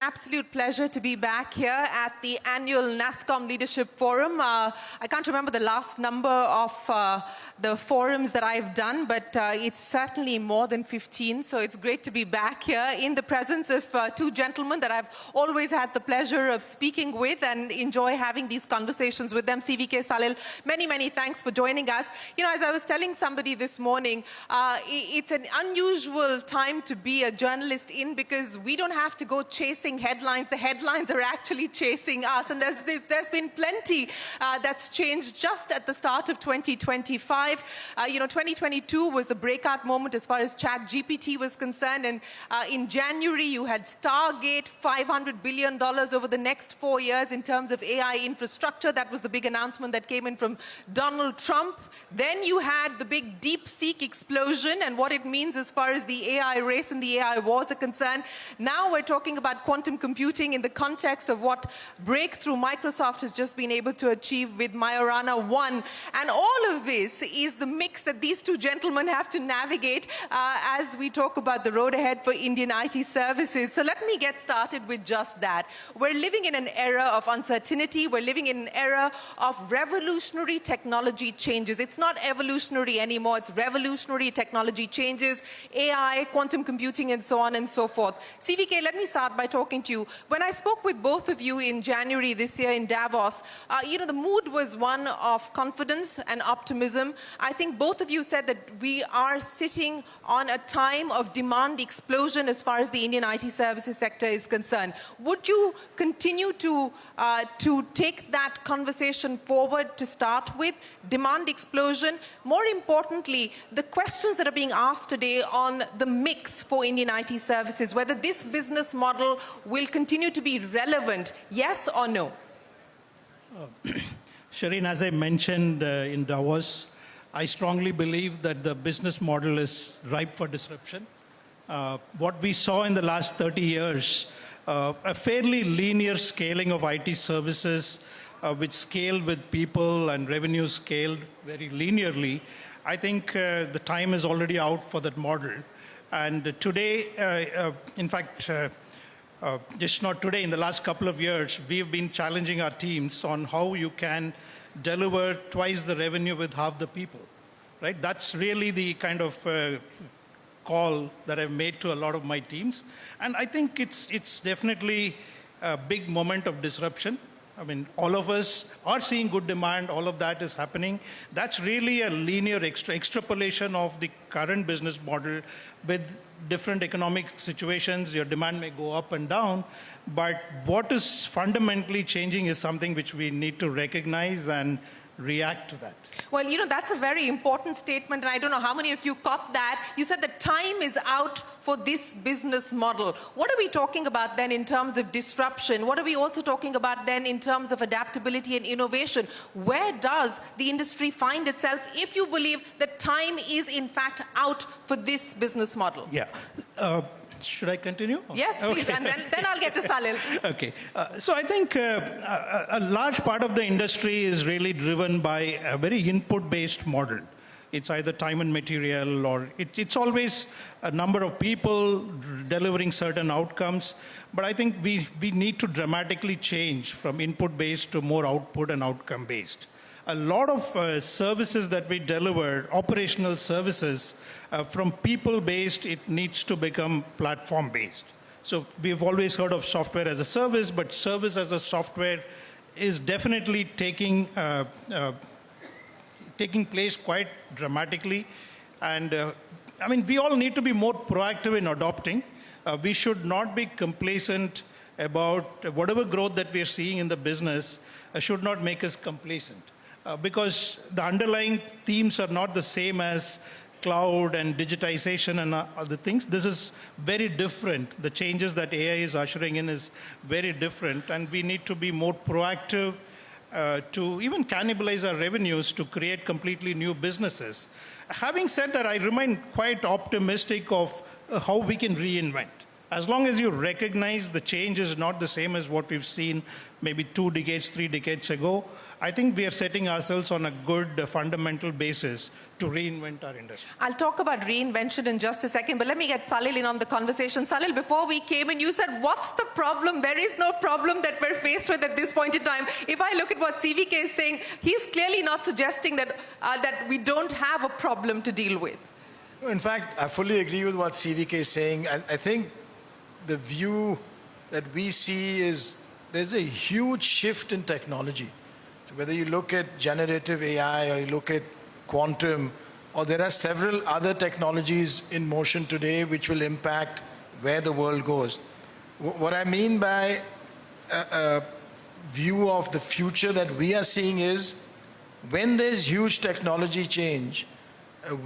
Absolute pleasure to be back here at the annual NASSCOM Leadership Forum. I can't remember the last number of the forums that I've done, but it's certainly more than 15. So it's great to be back here in the presence of two gentlemen that I've always had the pleasure of speaking with and enjoy having these conversations with them. CVK, Salil, many, many thanks for joining us. You know, as I was telling somebody this morning, it's an unusual time to be a journalist in because we don't have to go chasing headlines. The headlines are actually chasing us, and there's been plenty that's changed just at the start of 2025. You know, 2022 was the breakout moment as far as ChatGPT was concerned, and in January you had Stargate, $500 billion over the next 4 years in terms of AI infrastructure. That was the big announcement that came in from Donald Trump. Then you had the big DeepSeek explosion and what it means as far as the AI race and the AI wars are concerned. Now we're talking about quantum computing in the context of what breakthrough Microsoft has just been able to achieve with Majorana 1. And all of this is the mix that these two gentlemen have to navigate as we talk about the road ahead for Indian IT services. So let me get started with just that. We're living in an era of uncertainty. We're living in an era of revolutionary technology changes. It's not evolutionary anymore. It's revolutionary technology changes, AI, quantum computing, and so on and so forth. CVK, let me start by talking to you. When I spoke with both of you in January this year in Davos, you know, the mood was one of confidence and optimism. I think both of you said that we are sitting on a time of demand explosion as far as the Indian IT services sector is concerned. Would you continue to take that conversation forward to start with? Demand explosion. More importantly, the questions that are being asked today on the mix for Indian IT services, whether this business model will continue to be relevant, yes or no? Shireen, as I mentioned in Davos, I strongly believe that the business model is ripe for disruption. What we saw in the last 30 years, a fairly linear scaling of IT services, which scaled with people and revenue scaled very linearly, I think the time is already out for that model. And today, in fact, just not today, in the last couple of years, we've been challenging our teams on how you can deliver twice the revenue with half the people, right? That's really the kind of call that I've made to a lot of my teams. And I think it's definitely a big moment of disruption. I mean, all of us are seeing good demand, all of that is happening. That's really a linear extrapolation of the current business model. With different economic situations, your demand may go up and down, but what is fundamentally changing is something which we need to recognize and react to that. Well, you know, that's a very important statement, and I don't know how many of you caught that. You said the time is out for this business model. What are we talking about then in terms of disruption? What are we also talking about then in terms of adaptability and innovation? Where does the industry find itself if you believe that time is in fact out for this business model? Yeah. Should I continue? Yes, please, okay. And then I'll get to Salil. Okay. So I think a large part of the industry is really driven by a very input-based model. It's either time and material, or it's always a number of people delivering certain outcomes. But I think we need to dramatically change from input-based to more output and outcome-based. A lot of services that we deliver, operational services, from people-based, it needs to become platform-based. So we've always heard of software as a service, but service as a software is definitely taking place quite dramatically. And I mean, we all need to be more proactive in adopting. We should not be complacent about whatever growth that we are seeing in the business should not make us complacent. Because the underlying themes are not the same as cloud and digitization and other things. This is very different. The changes that AI is ushering in is very different, and we need to be more proactive to even cannibalize our revenues to create completely new businesses. Having said that, I remain quite optimistic of how we can reinvent. As long as you recognize the change is not the same as what we've seen maybe 2 decades, 3 decades ago, I think we are setting ourselves on a good fundamental basis to reinvent our industry. I'll talk about reinvention in just a second, but let me get Salil in on the conversation. Salil, before we came in, you said, what's the problem? There is no problem that we're faced with at this point in time. If I look at what CVK is saying, he's clearly not suggesting that, that we don't have a problem to deal with. In fact, I fully agree with what CVK is saying. I think the view that we see is there's a huge shift in technology. So whether you look at generative AI or you look at quantum, or there are several other technologies in motion today which will impact where the world goes. What I mean by a view of the future that we are seeing is when there's huge technology change,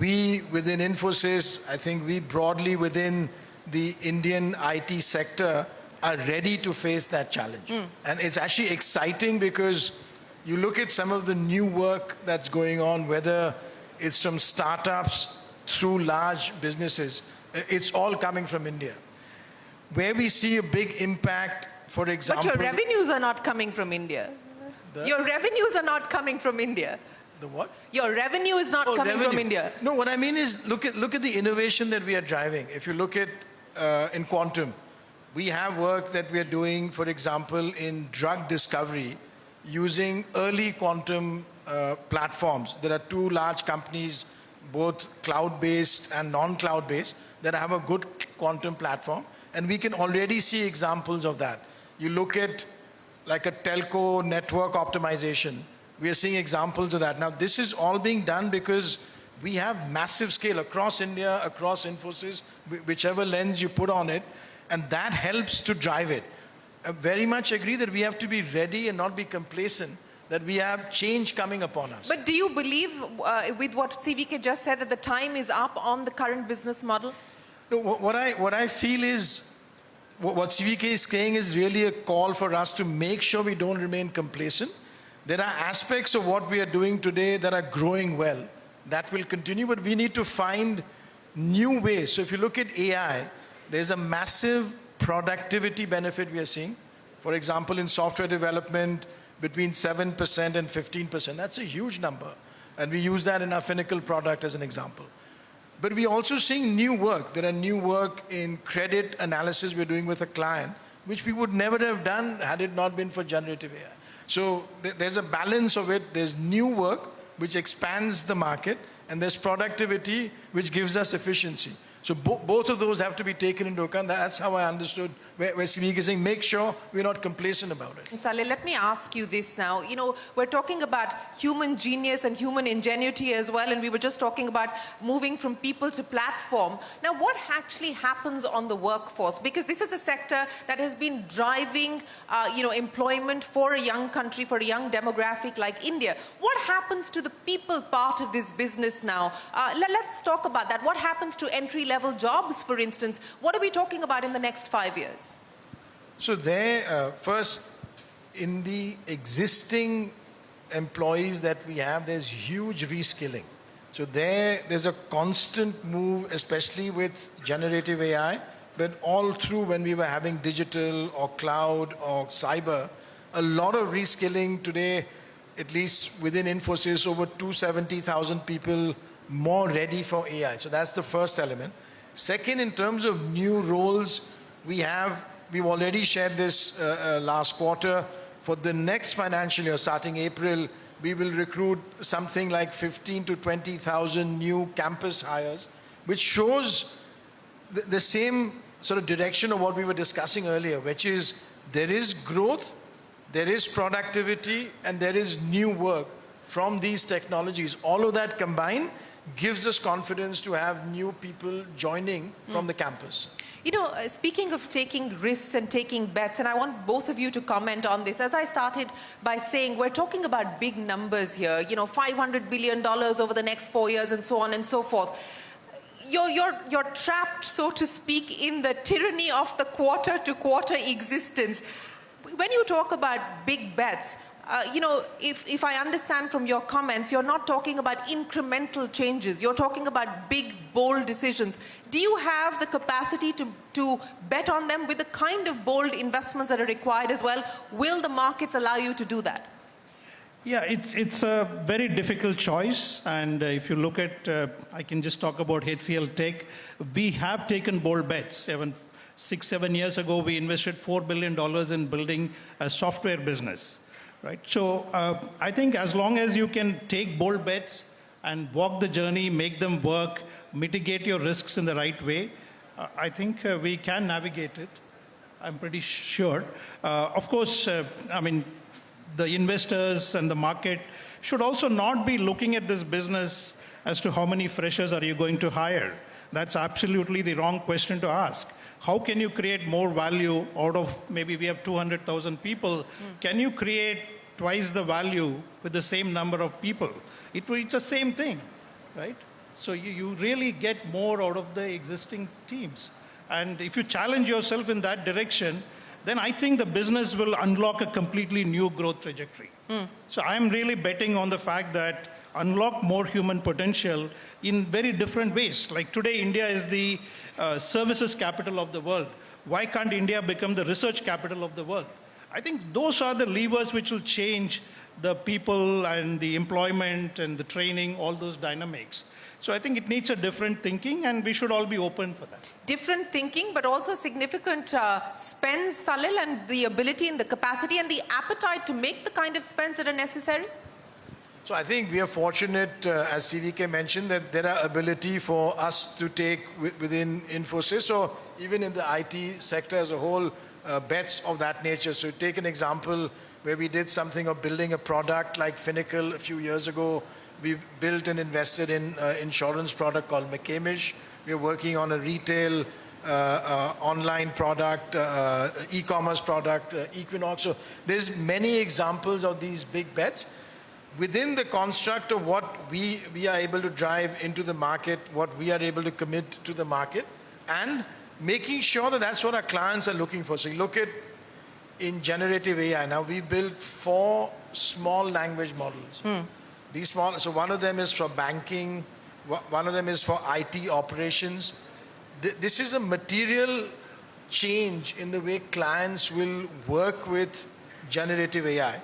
we within Infosys, I think we broadly within the Indian IT sector are ready to face that challenge. And it's actually exciting because you look at some of the new work that's going on, whether it's from startups through large businesses, it's all coming from India. Where we see a big impact, for example... But your revenues are not coming from India. Your revenues are not coming from India. The what? Your revenue is not coming from India. No, what I mean is look at the innovation that we are driving. If you look at in quantum, we have work that we are doing, for example, in drug discovery using early quantum platforms. There are two large companies, both cloud-based and non-cloud-based, that have a good quantum platform. And we can already see examples of that. You look at like a telco network optimization. We are seeing examples of that. Now, this is all being done because we have massive scale across India, across Infosys, whichever lens you put on it, and that helps to drive it. I very much agree that we have to be ready and not be complacent, that we have change coming upon us. But do you believe, with what CVK just said, that the time is up on the current business model? No, what I feel is, what CVK is saying is really a call for us to make sure we don't remain complacent. There are aspects of what we are doing today that are growing well. That will continue, but we need to find new ways. So if you look at AI, there's a massive productivity benefit we are seeing. For example, in software development, between 7% and 15%. That's a huge number. And we use that in our Finacle product as an example. But we're also seeing new work. There are new work in credit analysis we're doing with a client, which we would never have done had it not been for generative AI. So there's a balance of it. There's new work, which expands the market, and there's productivity, which gives us efficiency. So both of those have to be taken into account. That's how I understood where CVK is saying, make sure we're not complacent about it. Salil, let me ask you this now. You know, we're talking about human genius and human ingenuity as well, and we were just talking about moving from people to platform. Now, what actually happens on the workforce? Because this is a sector that has been driving, employment for a young country, for a young demographic like India. What happens to the people part of this business now? Let's talk about that. What happens to entry-level jobs, for instance? What are we talking about in the next 5 years? So there, first, in the existing employees that we have, there's huge reskilling. So there's a constant move, especially with generative AI, but all through when we were having digital or cloud or cyber, a lot of reskilling today, at least within Infosys, over 270,000 people more ready for AI. So that's the first element. Second, in terms of new roles, we've already shared this last quarter. For the next financial year, starting April, we will recruit something like 15 to 20,000 new campus hires, which shows the same sort of direction of what we were discussing earlier, which is there is growth, there is productivity, and there is new work from these technologies. All of that combined gives us confidence to have new people joining from the campus. You know, speaking of taking risks and taking bets, and I want both of you to comment on this. As I started by saying, we're talking about big numbers here, $500 billion over the next 4 years and so on and so forth. You're trapped, so to speak, in the tyranny of the quarter-to-quarter existence. When you talk about big bets, if I understand from your comments, you're not talking about incremental changes. You're talking about big, bold decisions. Do you have the capacity to bet on them with the kind of bold investments that are required as well? Will the markets allow you to do that? Yeah, it's a very difficult choice. And if you look at, I can just talk about HCLTech. We have taken bold bets. 6-7 years ago, we invested $4 billion in building a software business, right? So I think as long as you can take bold bets and walk the journey, make them work, mitigate your risks in the right way, I think we can navigate it. I'm pretty sure. Of course, I mean, the investors and the market should also not be looking at this business as to how many freshers are you going to hire. That's absolutely the wrong question to ask. How can you create more value out of, maybe we have 200,000 people, can you create twice the value with the same number of people? It's the same thing, right? So you really get more out of the existing teams. And if you challenge yourself in that direction, then I think the business will unlock a completely new growth trajectory. So I'm really betting on the fact that unlock more human potential in very different ways. Like today, India is the services capital of the world. Why can't India become the research capital of the world? I think those are the levers which will change the people and the employment and the training, all those dynamics. So I think it needs a different thinking, and we should all be open for that. Different thinking, but also significant spends, Salil, and the ability and the capacity and the appetite to make the kind of spends that are necessary? So I think we are fortunate, as CVK mentioned, that there are ability for us to take within Infosys or even in the IT sector as a whole, bets of that nature. So take an example where we did something of building a product like Finacle a few years ago. We built and invested in an insurance product called McCamish. We are working on a retail online product, e-commerce product, Equinox. So there's many examples of these big bets. Within the construct of what we are able to drive into the market, what we are able to commit to the market, and making sure that that's what our clients are looking for. So you look at in generative AI, now we built 4 small language models. These small, so one of them is for banking, one of them is for IT operations. This is a material change in the way clients will work with generative AI.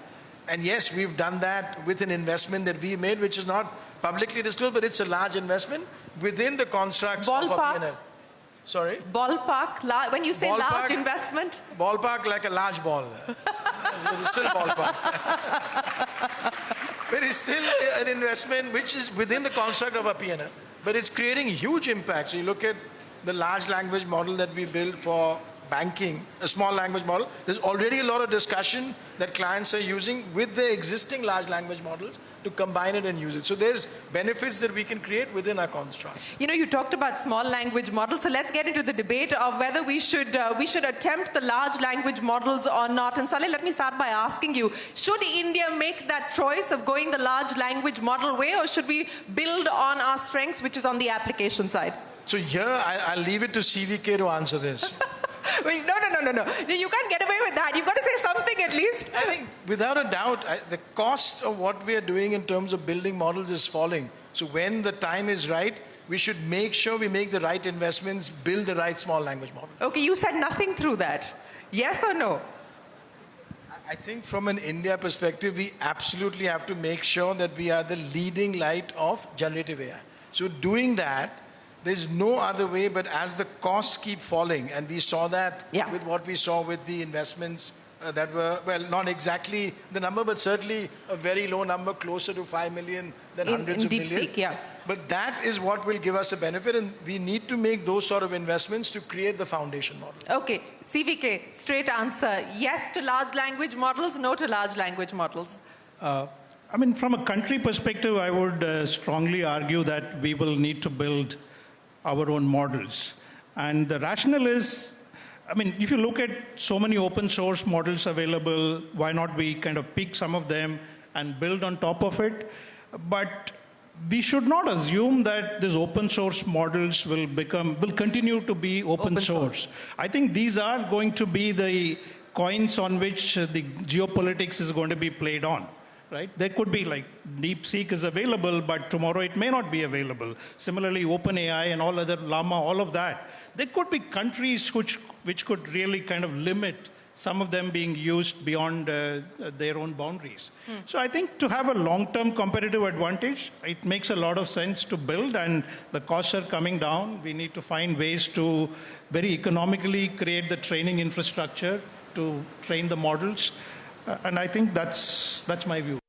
And yes, we've done that with an investment that we made, which is not publicly disclosed, but it's a large investment within the constructs of our P&L. Sorry? Ballpark, when you say Ballpark, large investment? Ballpark like a large ball. It's still ballpark. But it's still an investment which is within the construct of our P&L. But it's creating huge impact. So you look at the large language model that we built for banking, a small language model. There's already a lot of discussion that clients are using with the existing large language models to combine it and use it. So there's benefits that we can create within our construct. You know, you talked about small language models, so let's get into the debate of whether we should attempt the large language models or not. And Salil, let me start by asking you, should India make that choice of going the large language model way, or should we build on our strengths, which is on the application side? So here, I'll leave it to CVK to answer this. Wait, no. You can't get away with that. You've got to say something at least. I think without a doubt, the cost of what we are doing in terms of building models is falling. So when the time is right, we should make sure we make the right investments, build the right small language model. Okay, you said nothing through that. Yes or no? I think from an India perspective, we absolutely have to make sure that we are the leading light of generative AI. So doing that, there's no other way, but as the costs keep falling, and we saw that with what we saw with the investments that were, well, not exactly the number, but certainly a very low number, closer to 5 million than hundreds of millions. DeepSeek, yeah. But that is what will give us a benefit, and we need to make those sort of investments to create the foundation model. Okay, CVK, straight answer. Yes to large language models, no to large language models. I mean, from a country perspective, I would strongly argue that we will need to build our own models. And the rationale is, I mean, if you look at so many open source models available, why not we kind of pick some of them and build on top of it? But we should not assume that these open source models will continue to be open source. I think these are going to be the coins on which the geopolitics is going to be played on. Right? There could be like DeepSeek is available, but tomorrow it may not be available. Similarly, OpenAI and all other Llama, all of that. There could be countries which could really kind of limit some of them being used beyond their own boundaries. So I think to have a long-term competitive advantage, it makes a lot of sense to build, and the costs are coming down. We need to find ways to very economically create the training infrastructure to train the models. And I think that's my view.